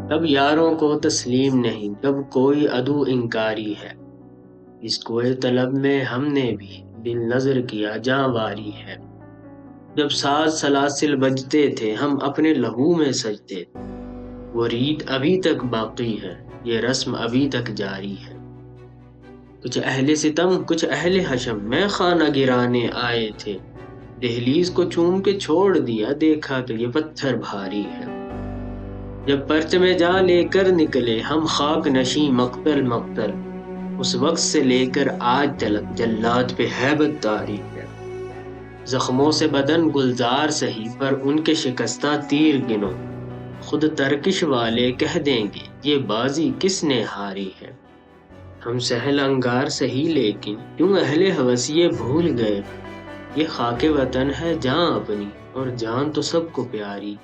کب یاروں کو تسلیم نہیں، کب کوئی عدو انکاری ہے، اس کوئے طلب میں ہم نے بھی دل نظر کیا جاں واری ہے۔ جب ساز سلاسل بجتے تھے ہم اپنے لہو میں سجتے تھے، وہ ریت ابھی تک باقی ہے، یہ رسم ابھی تک جاری ہے۔ کچھ اہل ستم کچھ اہل حشم میں خانہ گرانے آئے تھے، دہلیز کو چوم کے چھوڑ دیا، دیکھا کہ یہ پتھر بھاری ہے۔ جب پرچم جاں لے کر نکلے ہم خاک نشیں مقتل مقتل، اس وقت سے لے کر آج تلک جلاد پہ ہیبت طاری ہے۔ زخموں سے بدن گلزار سہی پر ان کے شکستہ تیر گنو، خود ترکش والے کہہ دیں گے یہ بازی کس نے ہاری ہے۔ ہم سہل انگار سہی لیکن کیوں اہل ہوس یہ بھول گئے، یہ خاک وطن ہے جاں اپنی اور جان تو سب کو پیاری۔